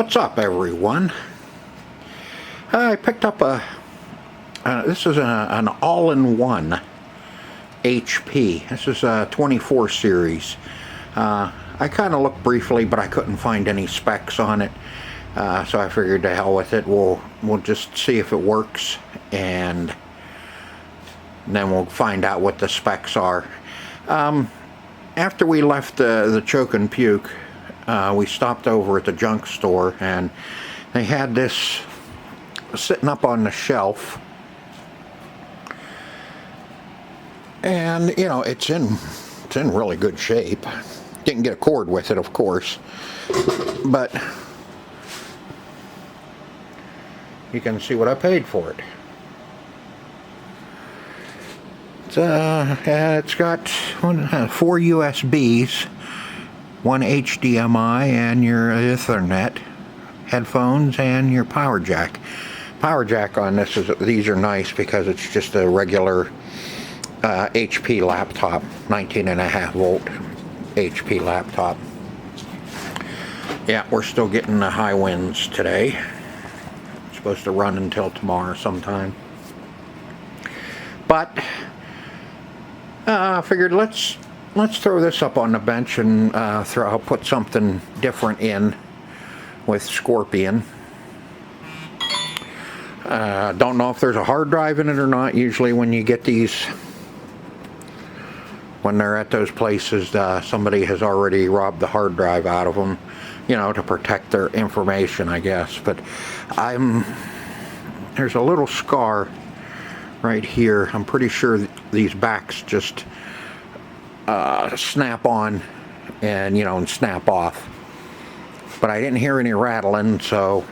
What's up, everyone? I picked up this is an all-in-one HP. This is a 24 series. I kind of looked briefly, but I couldn't find any specs on it. So I figured to hell with it. We'll just see if it works, and then we'll find out what the specs are. After we left the Choke and Puke, we stopped over at the junk store, and they had this sitting up on the shelf, and you know, it's in really good shape. Didn't get a cord with it, of course, but you can see what I paid for it. It's got 4 USBs, 1 HDMI, and your Ethernet, headphones, and your power jack. Power jack on these are nice because it's just a regular HP laptop, 19.5 volt HP laptop. Yeah, we're still getting the high winds today. It's supposed to run until tomorrow sometime. But I figured let's throw this up on the bench and I'll put something different in with Scorpion. Don't know if there's a hard drive in it or not. Usually when you get these, when they're at those places, somebody has already robbed the hard drive out of them, you know, to protect their information, I guess. But there's a little scar right here. I'm pretty sure these backs just snap on and, you know, and snap off. But I didn't hear any rattling, so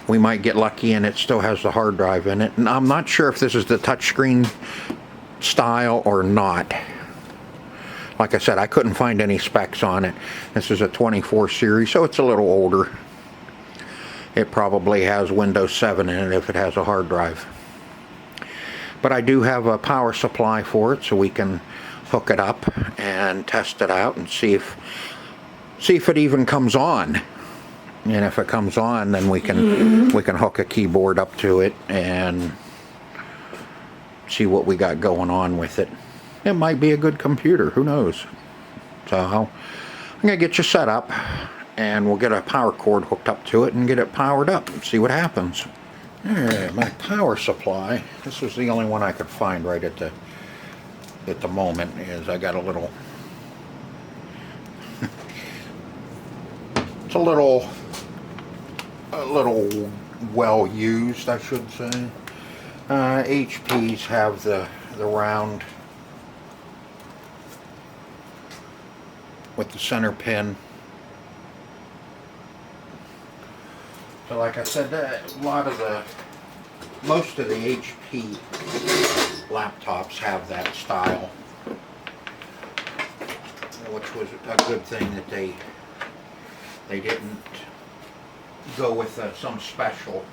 we might get lucky and it still has the hard drive in it. And I'm not sure if this is the touchscreen style or not. Like I said, I couldn't find any specs on it. This is a 24 series, so it's a little older. It probably has Windows 7 in it if it has a hard drive. But I do have a power supply for it, so we can hook it up and test it out and see if it even comes on. And if it comes on, then we can hook a keyboard up to it and see what we got going on with it. It might be a good computer, who knows? So I'm gonna get you set up, and we'll get a power cord hooked up to it and get it powered up and see what happens. Alright, my power supply, this was the only one I could find right at the moment, is I got a little it's a little well used, I should say. HPs have the round with the center pin. So like I said, most of the HP laptops have that style, which was a good thing that they didn't go with some special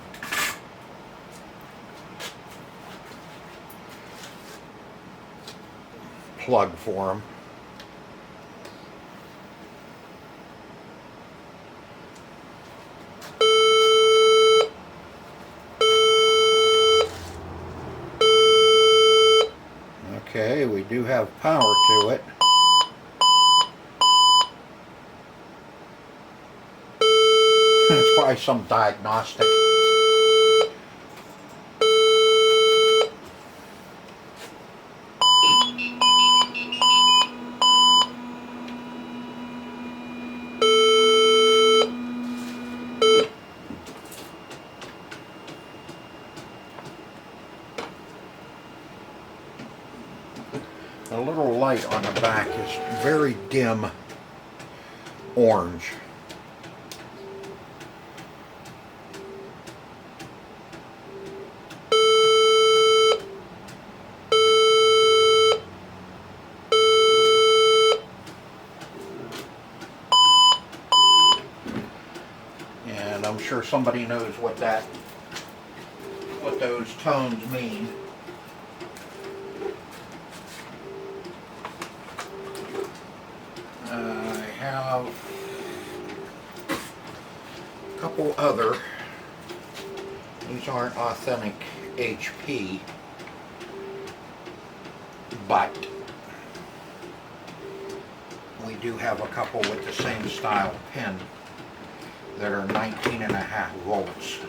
plug for them. Okay, we do have power to it. It's probably some diagnostic. The little light on the back is very dim orange. And I'm sure somebody knows what those tones mean. I have couple other, these aren't authentic HP, but we do have a couple with the same style pin that are 19.5 volts.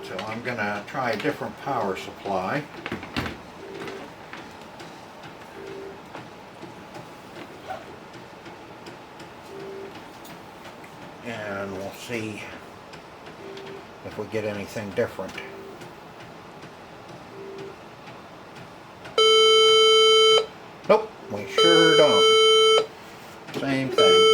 So I'm going to try a different power supply. And we'll see if we get anything different. Nope, we sure don't. Same thing.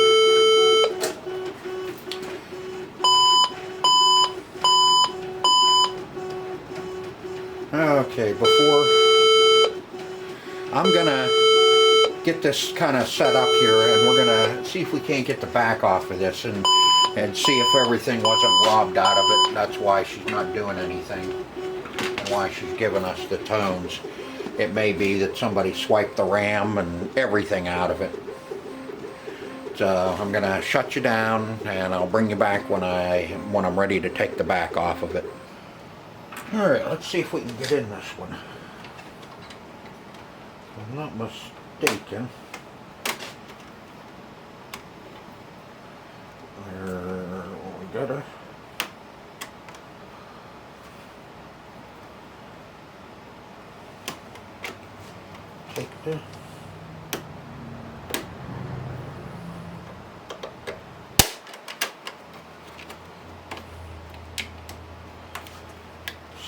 Okay, before I'm gonna get this kind of set up here, and we're gonna see if we can't get the back off of this and see if everything wasn't robbed out of it. That's why she's not doing anything and why she's giving us the tones. It may be that somebody swiped the RAM and everything out of it. So I'm gonna shut you down, and I'll bring you back when I'm ready to take the back off of it. Alright, let's see if we can get in this one. If I'm not mistaken, we gotta take the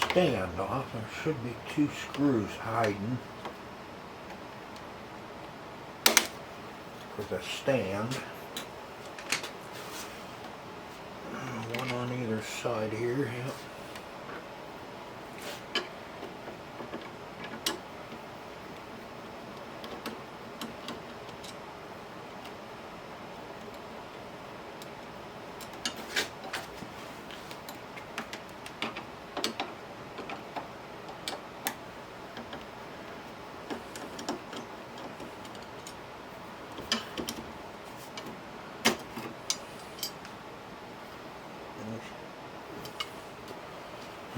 stand off. There should be 2 screws hiding for the stand. One on either side here. Yep.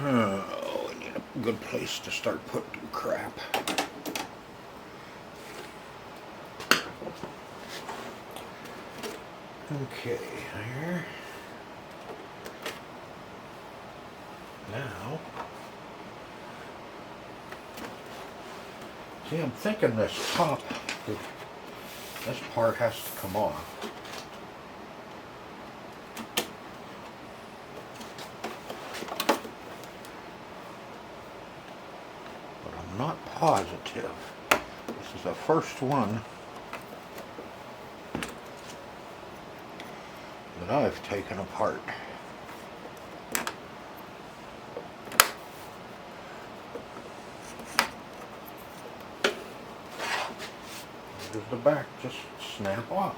Oh, we need a good place to start putting crap. Okay, there. Now, see, I'm thinking this part has to come off. Not positive. This is the first one that I've taken apart. Does the back just snap off?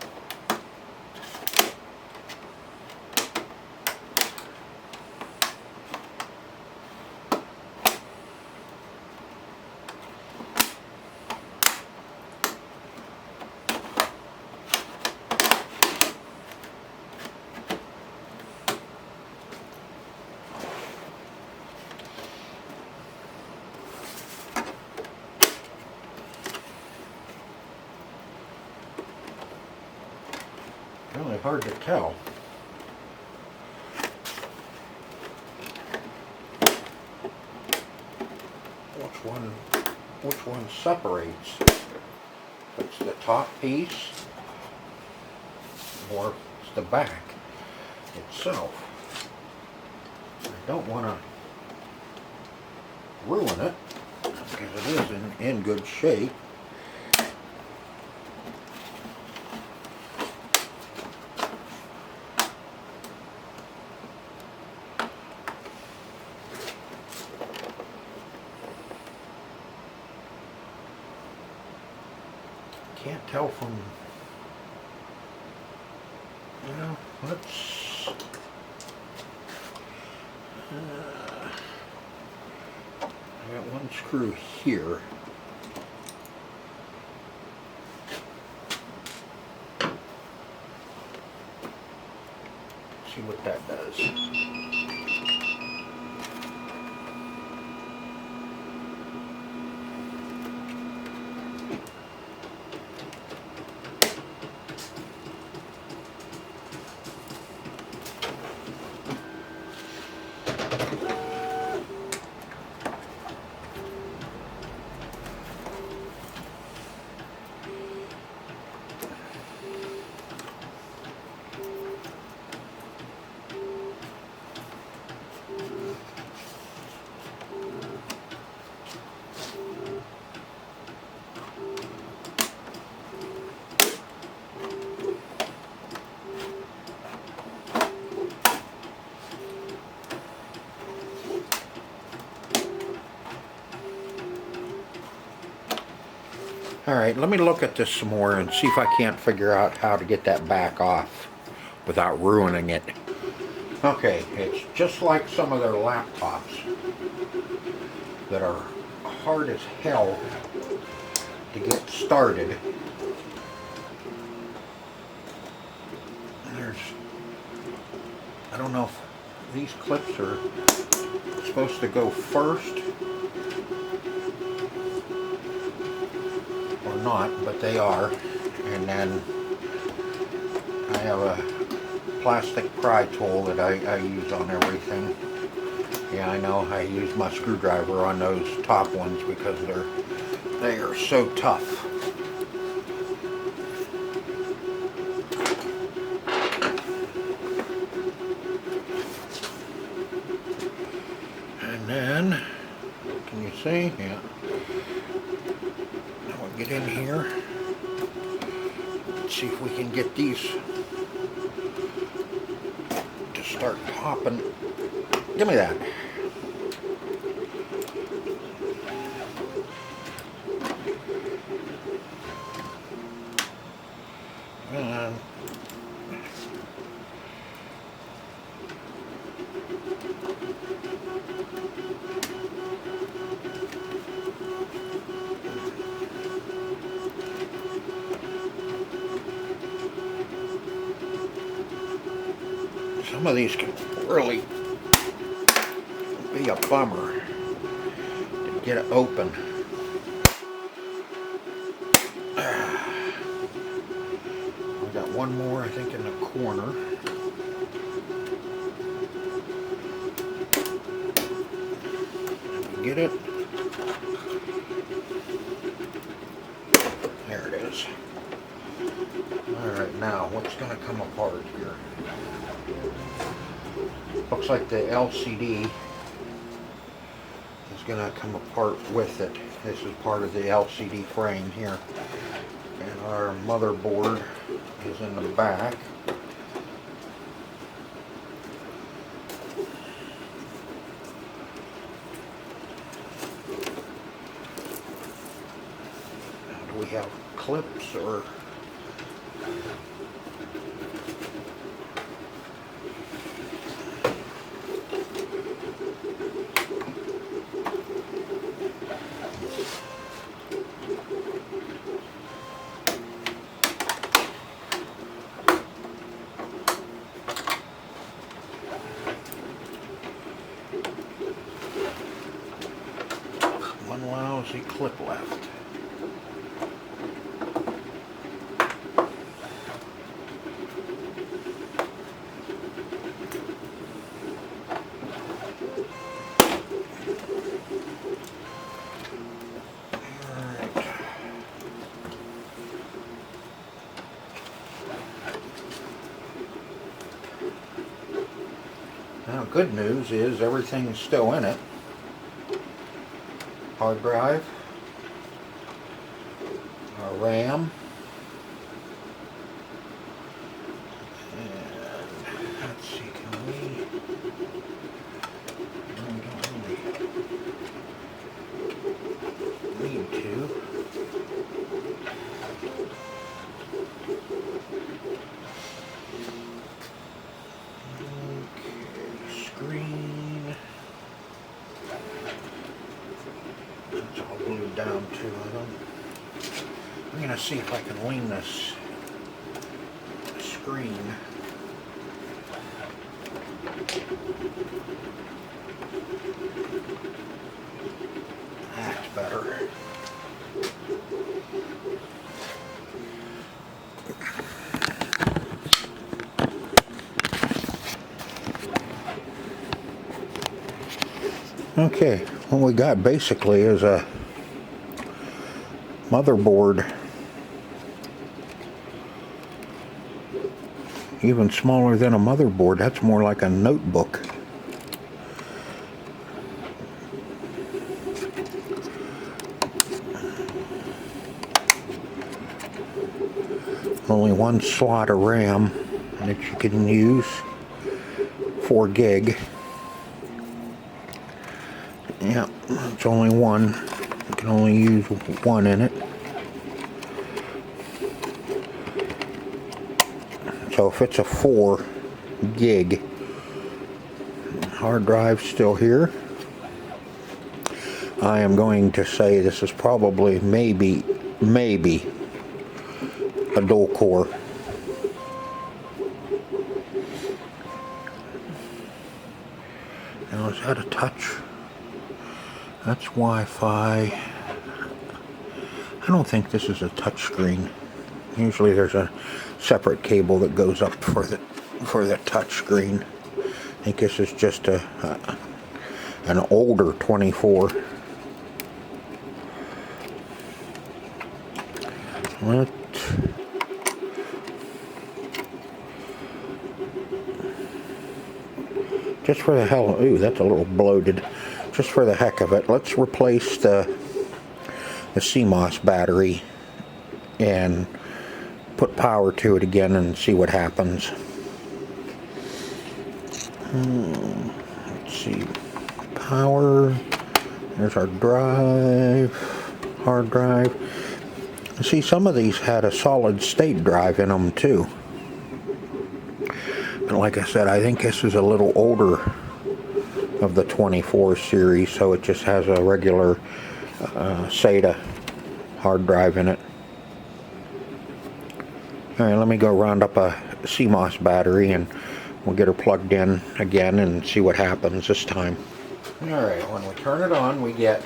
Really hard to tell. Which one separates? If it's the top piece or it's the back itself. I don't want to ruin it because it is in good shape. Can't tell from, let's, I got one screw here. see what that does. Alright, let me look at this some more and see if I can't figure out how to get that back off without ruining it. Okay, it's just like some of their laptops that are hard as hell to get started. I don't know if these clips are supposed to go first or not, but they are. And then I have a plastic pry tool that I use on everything. Yeah, I know I use my screwdriver on those top ones because they are so tough. And then, can you see? Yeah. Now we'll get in here. Let's see if we can get these to start popping. Give me that. And some of these can really be a bummer to get it open. We got one more, I think, in the corner. Get it? There it is. Alright, now what's going to come apart here? Looks like the LCD is going to come apart with it. This is part of the LCD frame here. And our motherboard is in the back. Do we have clips or... one lousy clip left. Now, good news is everything's still in it. Hard drive, our RAM, and let's see, can we, no, we don't really need to. Okay, screen. It's all glued down too. I'm gonna see if I can lean this screen That's better. Okay, what we got basically is a motherboard, even smaller than a motherboard. That's more like a notebook. Only one slot of RAM that you can use, 4 gig. Yeah, it's only one. You can only use one in it. So if it's a 4 gig, hard drive still here. I am going to say this is probably maybe a dual core. Now is that a touch? That's Wi-Fi. I don't think this is a touch screen. Usually there's a separate cable that goes up for the touch screen. I think this is just an older 24. Just for the hell, ooh, that's a little bloated. Just for the heck of it, let's replace the CMOS battery and put power to it again and see what happens. Let's see, power, there's our drive, hard drive. See, some of these had a solid state drive in them too. But like I said, I think this is a little older of the 24 series, so it just has a regular SATA hard drive in it. Alright, let me go round up a CMOS battery and we'll get her plugged in again and see what happens this time. Alright, when we turn it on, we get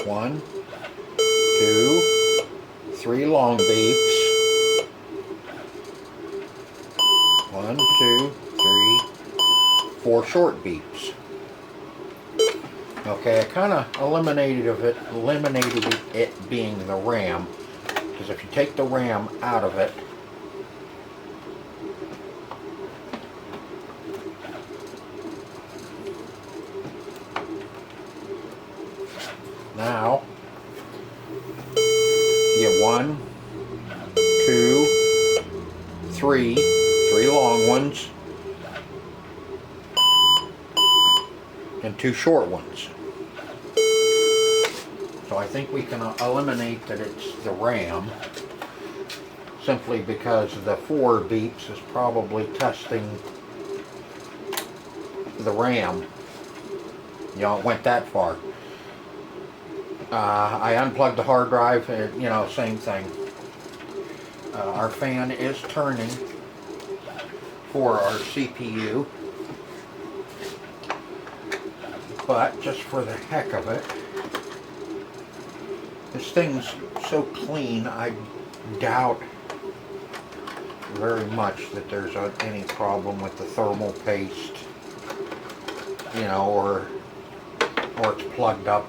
one, two, 3 long beeps. 1, 2, 3, 4 short beeps. Okay, I kind of eliminated it being the RAM, because if you take the RAM out of it, now you get 1, 2, 3 long ones and 2 short ones. So I think we can eliminate that it's the RAM, simply because the 4 beeps is probably testing the RAM. You know, it went that far. I unplugged the hard drive, you know, same thing. Our fan is turning for our CPU, but just for the heck of it, this thing's so clean, I doubt very much that there's any problem with the thermal paste, you know, or it's plugged up.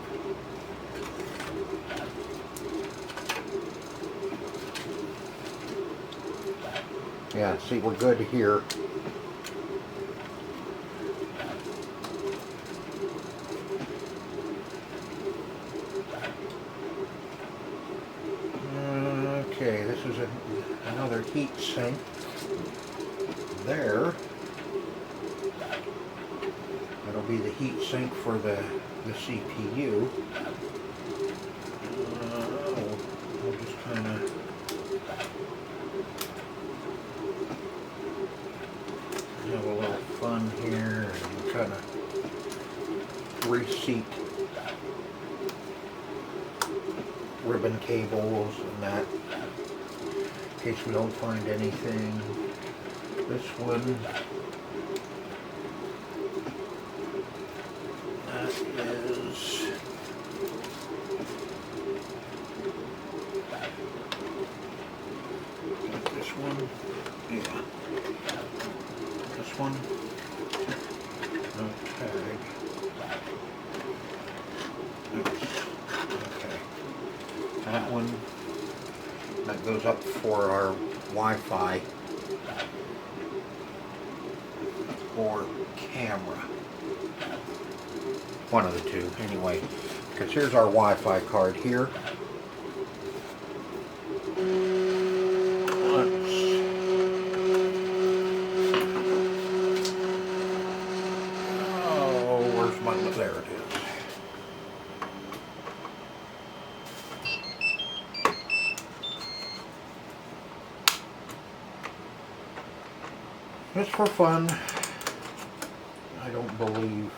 Yeah, see, we're good here. Okay, this is another heat sink there. That'll be the heat sink for the CPU. We'll just kind of have a little fun here and kind of reseat ribbon cables and that. in case we don't find anything. This one, that is, this one, yeah, this one, no tag, oops, okay, that one, that goes up for our Wi-Fi or camera. One of the two, anyway. Because here's our Wi-Fi card here. Oh, where's my, there it is. Just for fun. I don't believe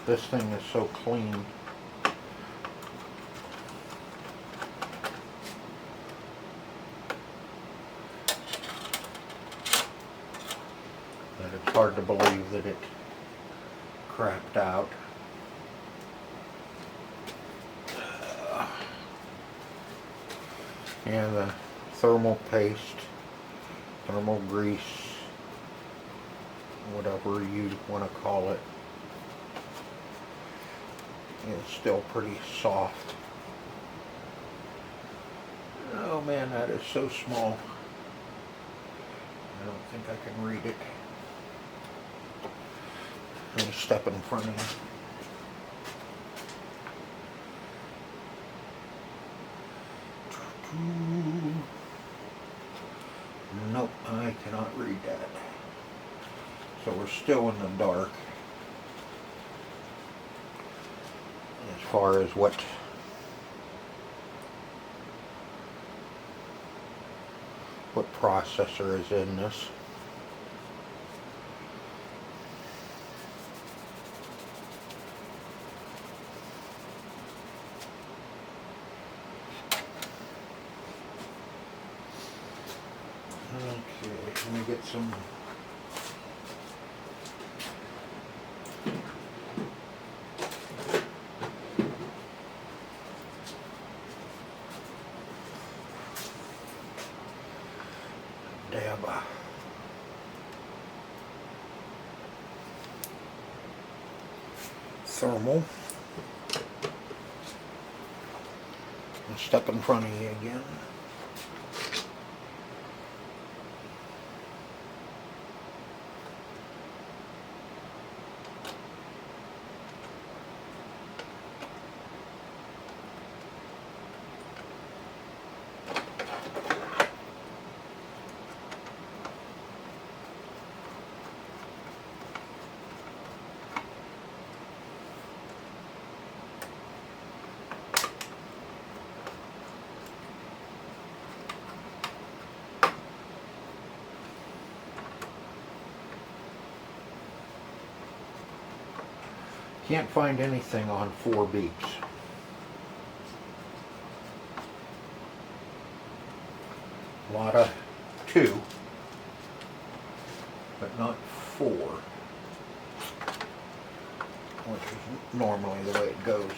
this thing is so clean. That it's hard to believe that it crapped out. And the thermal paste, thermal grease, whatever you want to call it, is still pretty soft. Oh man, that is so small. I don't think I can read it. Let me step in front of you. Nope, I cannot read that. So we're still in the dark as far as what processor is in this. Okay, let me get some thermal. I'll step in front of you again. Can't find anything on 4 beeps. A lot of 2, but not 4, which is normally the way it goes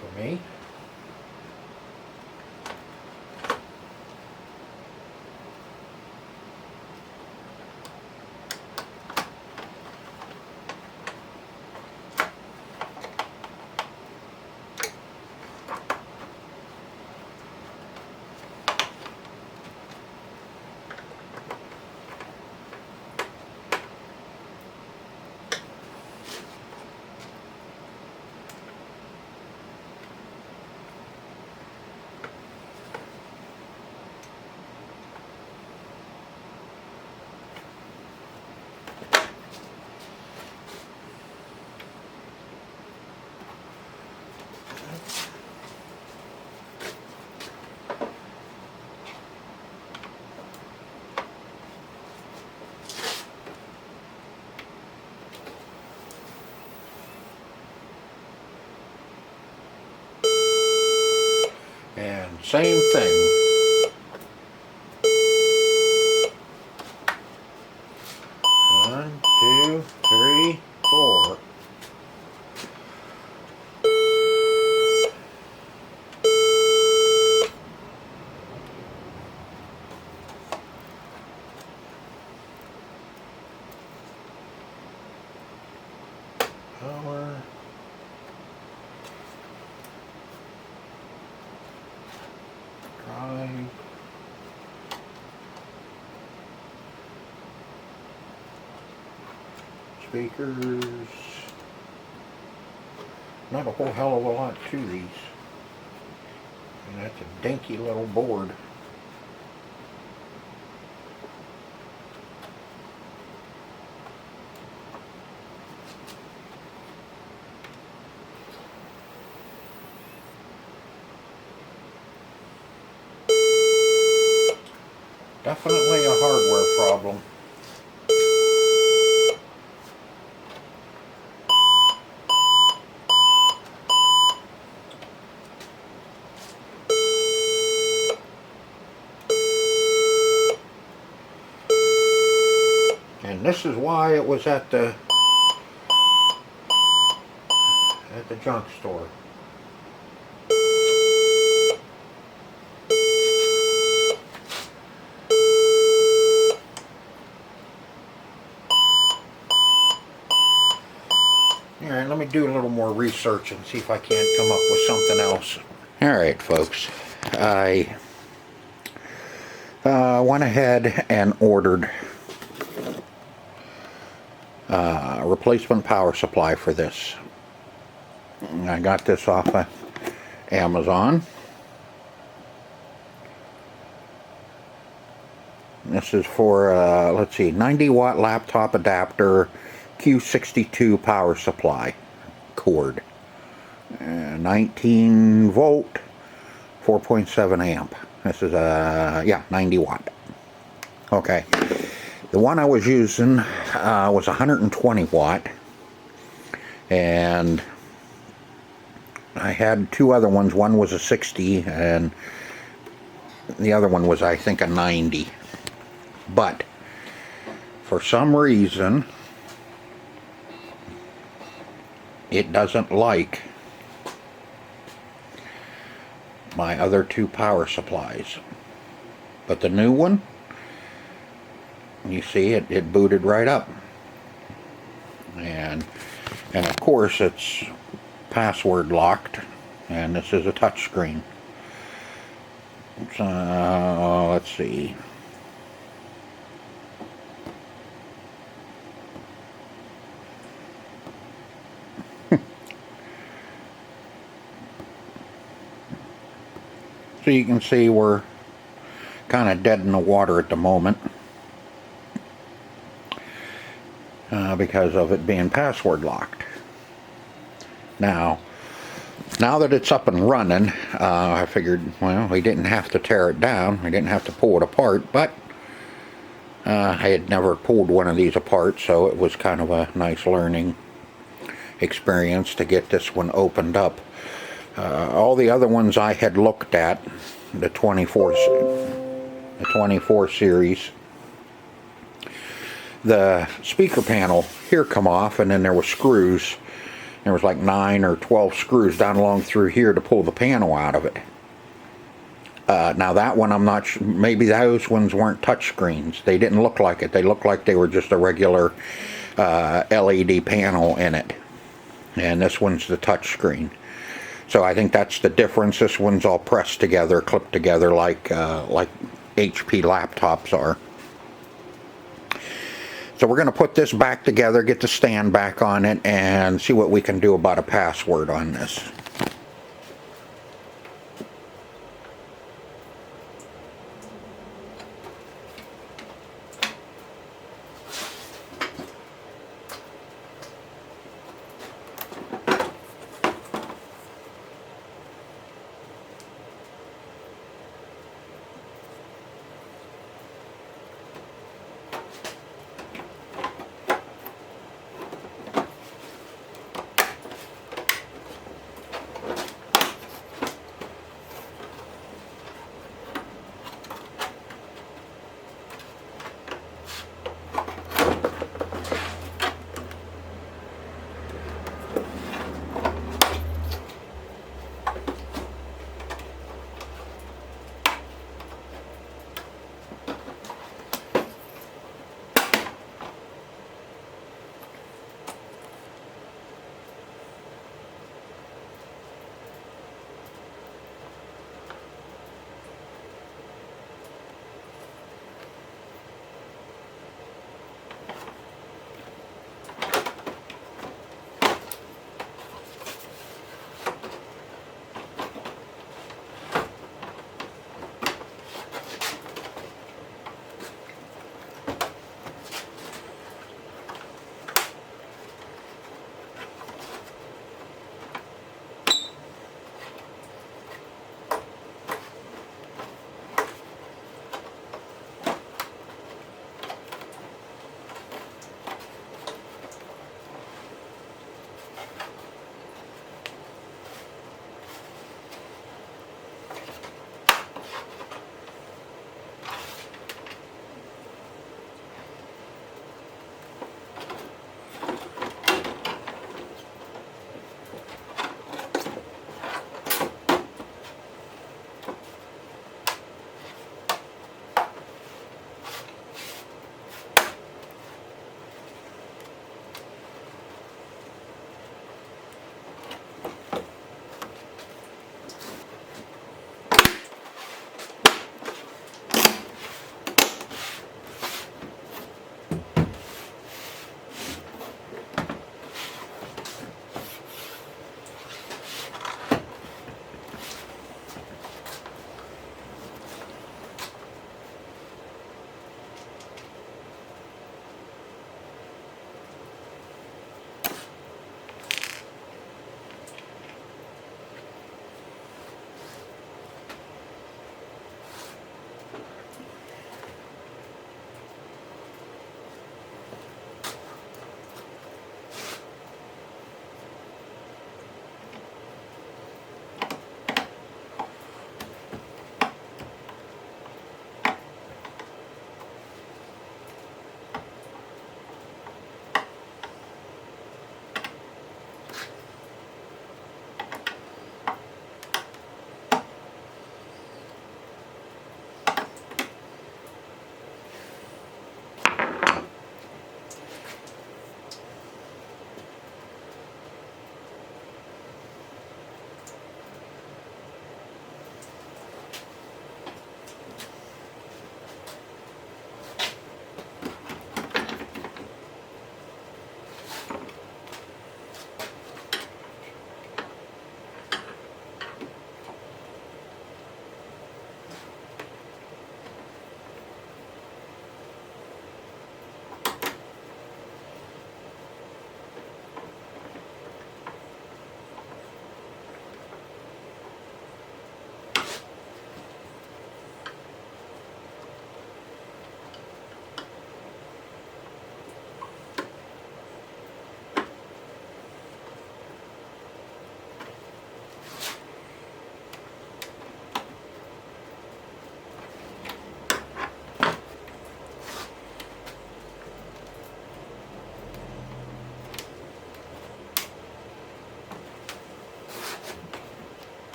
for me. And same thing. speakers. Not a whole hell of a lot to these. And that's a dinky little board. Definitely a hardware problem. And this is why it was at the junk store. Alright, let me do a little more research and see if I can't come up with something else. Alright, folks. I went ahead and ordered a replacement power supply for this. I got this off of Amazon. This is for, let's see, 90 watt laptop adapter, Q62 power supply cord. 19 volt, 4.7 amp. This is a, yeah, 90 watt. Okay. The one I was using was 120 watt. And I had two other ones. One was a 60 and the other one was, I think, a 90. But for some reason it doesn't like my other two power supplies. But the new one, you see, it booted right up. And of course it's password locked, and this is a touch screen. So let's see. So you can see we're kind of dead in the water at the moment because of it being password locked. Now that it's up and running, I figured, well, we didn't have to tear it down, we didn't have to pull it apart, but I had never pulled one of these apart, so it was kind of a nice learning experience to get this one opened up. All the other ones I had looked at, the 24 series, the speaker panel here come off, and then there were screws. There was like 9 or 12 screws down along through here to pull the panel out of it. Now that one, I'm not sure, maybe those ones weren't touch screens. They didn't look like it. They looked like they were just a regular LED panel in it. And this one's the touch screen. So I think that's the difference. This one's all pressed together, clipped together like HP laptops are. So we're going to put this back together, get the stand back on it, and see what we can do about a password on this.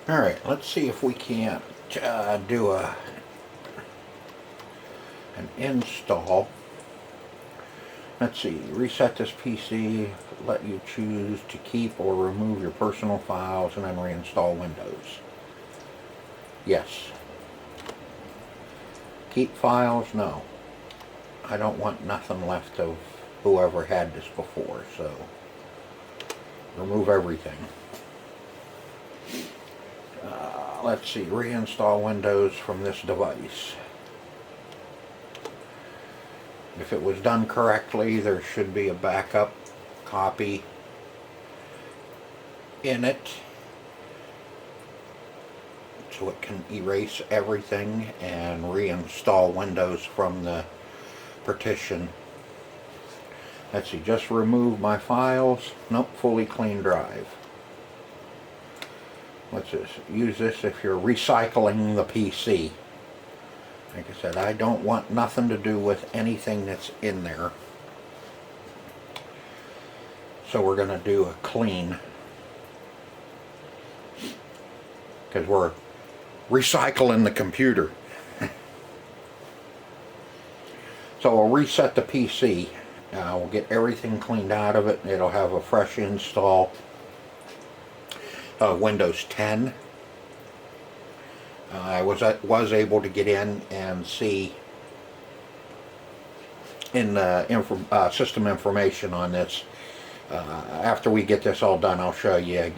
Alright, let's see if we can't do an install. Let's see, reset this PC, let you choose to keep or remove your personal files, and then reinstall Windows. Yes. Keep files? No. I don't want nothing left of whoever had this before, so remove everything. Let's see, reinstall Windows from this device. If it was done correctly, there should be a backup copy in it, so it can erase everything and reinstall Windows from the partition. Let's see, just remove my files. Nope, fully clean drive. What's this? Use this if you're recycling the PC. Like I said, I don't want nothing to do with anything that's in there. So we're going to do a clean. Because we're recycling the computer. So we'll reset the PC. We'll get everything cleaned out of it. It'll have a fresh install of Windows 10. I was able to get in and see in the system information on this. After we get this all done, I'll show you,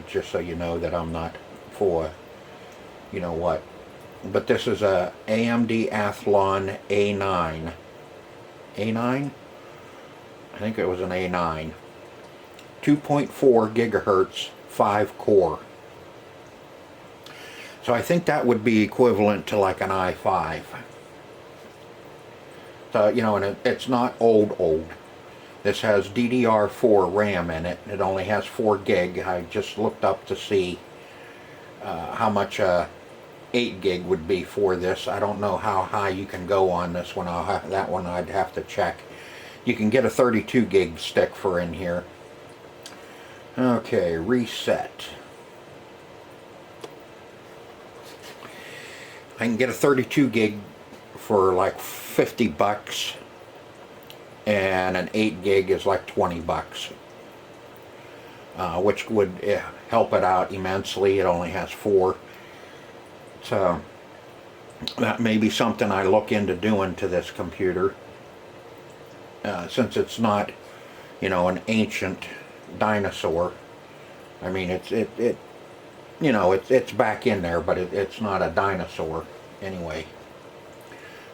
just so you know that I'm not for, you know what. But this is a AMD Athlon A9. A9? I think it was an A9. 2.4 gigahertz, 5 core. So I think that would be equivalent to like an i5. So, you know, and it's not old. This has DDR4 RAM in it. It only has 4 gig. I just looked up to see how much 8 gig would be for this. I don't know how high you can go on this one. That one I'd have to check. You can get a 32 gig stick for in here. Okay, reset. I can get a 32 gig for like 50 bucks, and an 8 gig is like 20 bucks, which would help it out immensely. It only has 4. So that may be something I look into doing to this computer, since it's not, you know, an ancient dinosaur. I mean, you know, it's back in there, but it's not a dinosaur anyway.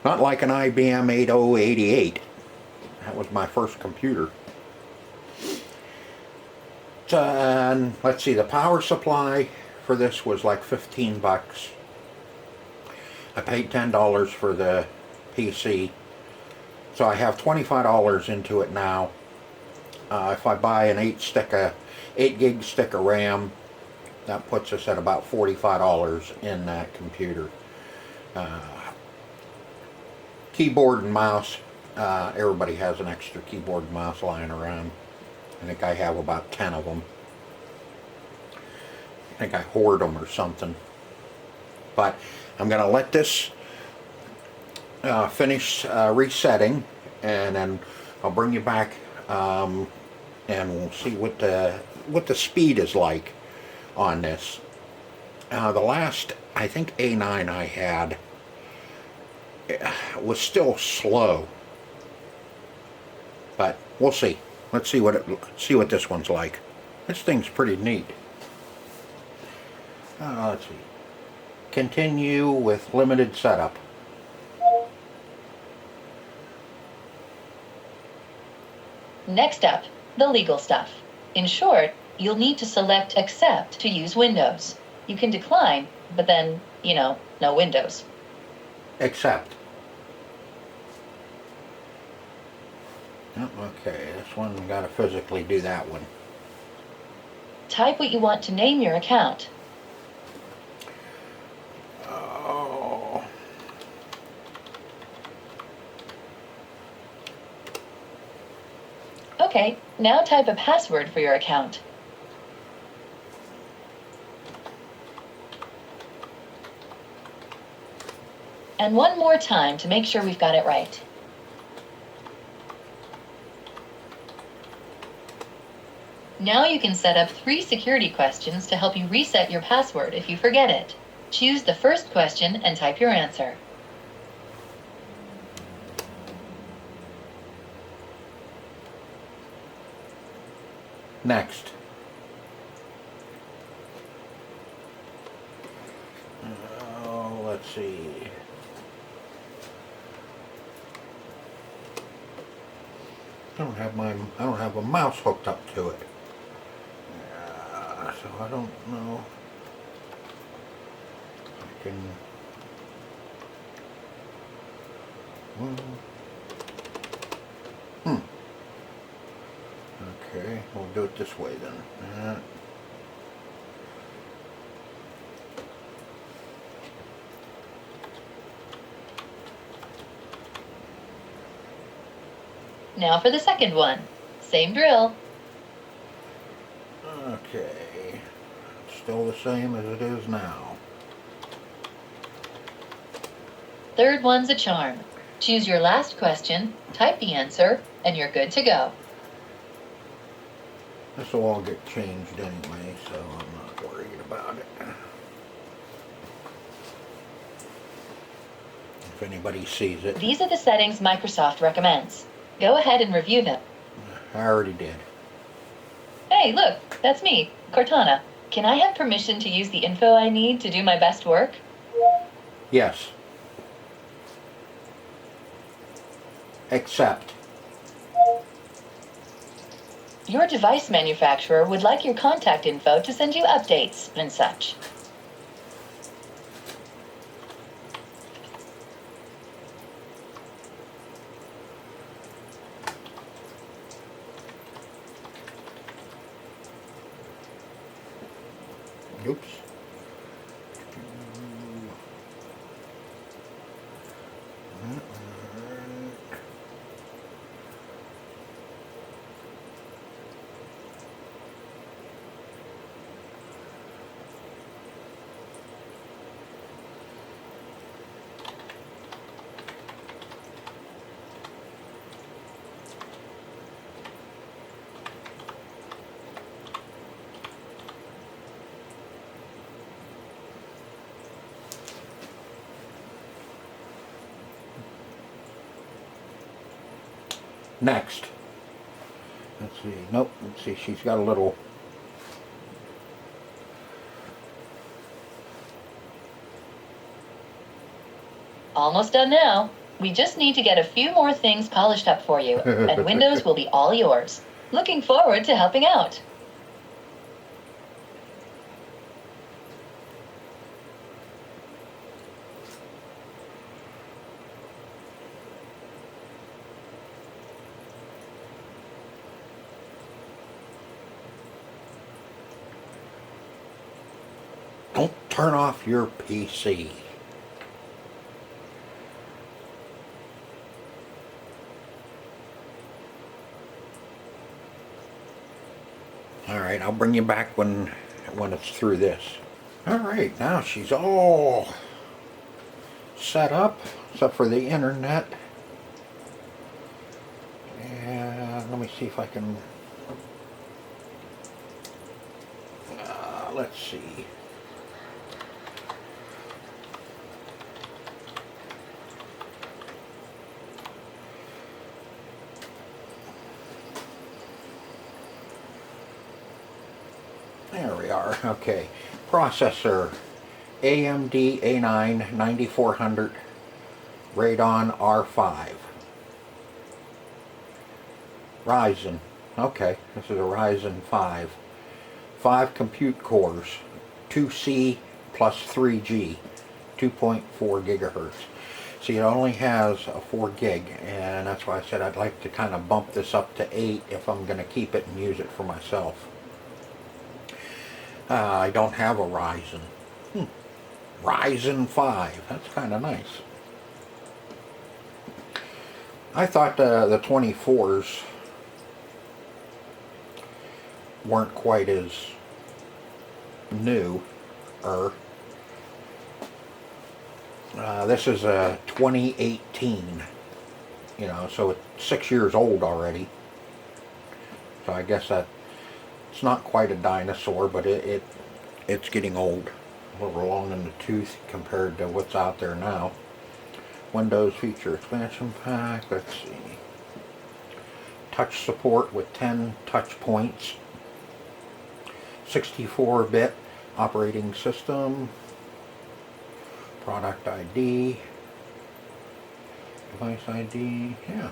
Not like an IBM 8088. That was my first computer. And let's see, the power supply for this was like 15 bucks. I paid $10 for the PC. So I have $25 into it now. If I buy an 8 gig stick of RAM, that puts us at about $45 in that computer. Keyboard and mouse. Everybody has an extra keyboard and mouse lying around. I think I have about 10 of them. I think I hoard them or something. But I'm going to let this finish resetting, and then I'll bring you back and we'll see what the speed is like on this. The last, I think, A9 I had was still slow, but we'll see. Let's see what this one's like. This thing's pretty neat. Let's see. Continue with limited setup. Next up, the legal stuff. In short, you'll need to select Accept to use Windows. You can decline, but then, you know, no Windows. Accept. Oh, okay, this one, gotta physically do that one. Type what you want to name your account. Oh. Okay, now type a password for your account. And one more time to make sure we've got it right. Now you can set up 3 security questions to help you reset your password if you forget it. Choose the first question and type your answer. Next. Let's see. I don't have a mouse hooked up to it. So I don't know. I can. Okay, we'll do it this way then. Now for the second one. Same drill. Okay, still the same as it is now. Third one's a charm. Choose your last question, type the answer, and you're good to go. This will all get changed anyway, so I'm not worried about it. If anybody sees it. These are the settings Microsoft recommends. Go ahead and review them. I already did. Hey, look, that's me, Cortana. Can I have permission to use the info I need to do my best work? Yes. Accept. Your device manufacturer would like your contact info to send you updates and such. Oops. Next. Let's see. Nope. Let's see. She's got a little. Almost done now. We just need to get a few more things polished up for you, and Windows will be all yours. Looking forward to helping out. Don't turn off your PC. Alright, I'll bring you back when it's through this. Alright, now she's all set up, except for the internet. And let me see if I can... let's see. There we are. Okay. Processor AMD A9 9400 Radeon R5. Ryzen. Okay, this is a Ryzen 5. 5 compute cores. 2C plus 3G. 2.4 gigahertz. See, it only has a 4 gig, and that's why I said I'd like to kind of bump this up to 8 if I'm going to keep it and use it for myself. I don't have a Ryzen. Ryzen 5. That's kind of nice. I thought the 24s weren't quite as new. This is a 2018, you know, so it's 6 years old already. So I guess that it's not quite a dinosaur, but it's getting old. A little long in the tooth compared to what's out there now. Windows feature expansion pack. Let's see. Touch support with 10 touch points. 64-bit operating system. Product ID. Device ID. Yeah.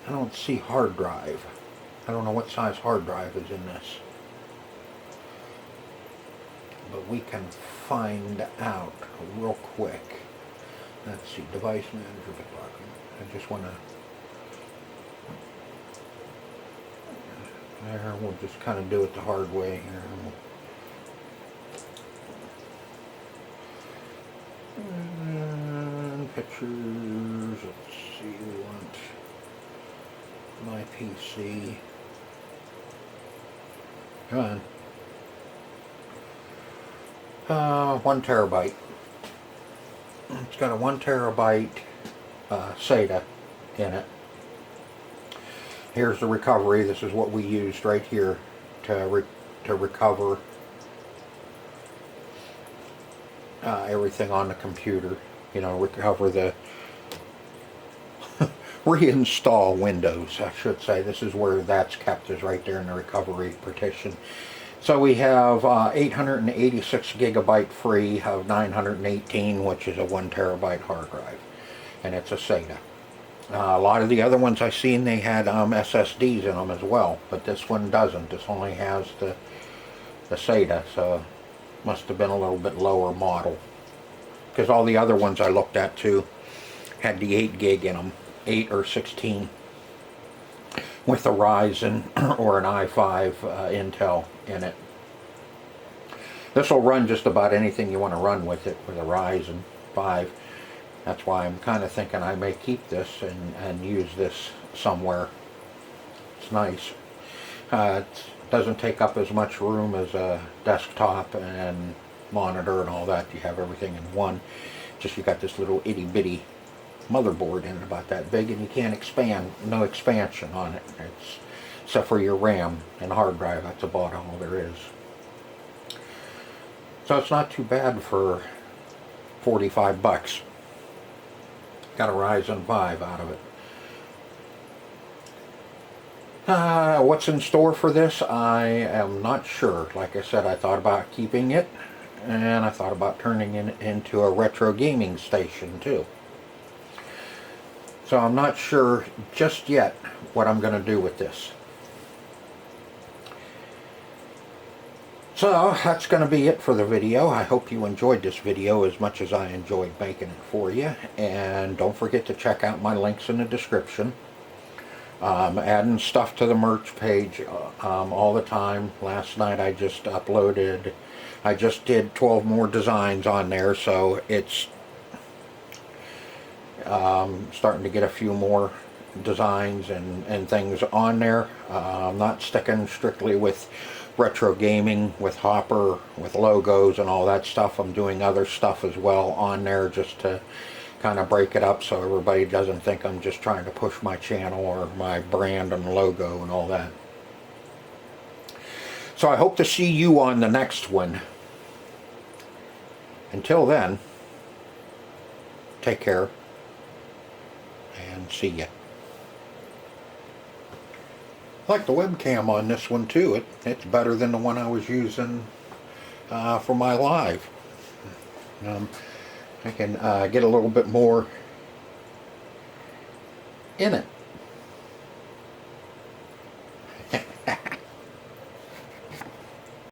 I don't see hard drive. I don't know what size hard drive is in this. But we can find out real quick. Let's see, device manager document. I just want to. There, we'll just kind of do it the hard way here. And pictures. Let's see, we want my PC. Come on. 1 terabyte. It's got a 1 terabyte SATA in it. Here's the recovery. This is what we used right here to recover everything on the computer. You know, recover the reinstall Windows, I should say. This is where that's kept, is right there in the recovery partition. So we have 886 gigabyte free of 918, which is a 1 terabyte hard drive, and it's a SATA. A lot of the other ones I've seen, they had SSDs in them as well, but this one doesn't. This only has the SATA, so must have been a little bit lower model, because all the other ones I looked at too had the 8 gig in them, 8 or 16, with a Ryzen or an i5 Intel in it. This will run just about anything you want to run with it with a Ryzen 5. That's why I'm kind of thinking I may keep this and use this somewhere. It's nice. It doesn't take up as much room as a desktop and monitor and all that. You have everything in one. Just you got this little itty bitty motherboard in it about that big, and you can't expand, no expansion on it. It's except for your RAM and hard drive. That's about all there is. So it's not too bad for 45 bucks. Got a Ryzen 5 out of it. What's in store for this? I am not sure. Like I said, I thought about keeping it, and I thought about turning it into a retro gaming station too. So I'm not sure just yet what I'm going to do with this. So that's going to be it for the video. I hope you enjoyed this video as much as I enjoyed making it for you. And don't forget to check out my links in the description. Adding stuff to the merch page all the time. Last night I just uploaded, I just did 12 more designs on there, so it's starting to get a few more designs and things on there. I'm not sticking strictly with retro gaming, with Hopper, with logos and all that stuff. I'm doing other stuff as well on there, just to kind of break it up so everybody doesn't think I'm just trying to push my channel or my brand and logo and all that. So I hope to see you on the next one. Until then, take care and see ya. I like the webcam on this one too. It's better than the one I was using for my live. I can get a little bit more in it.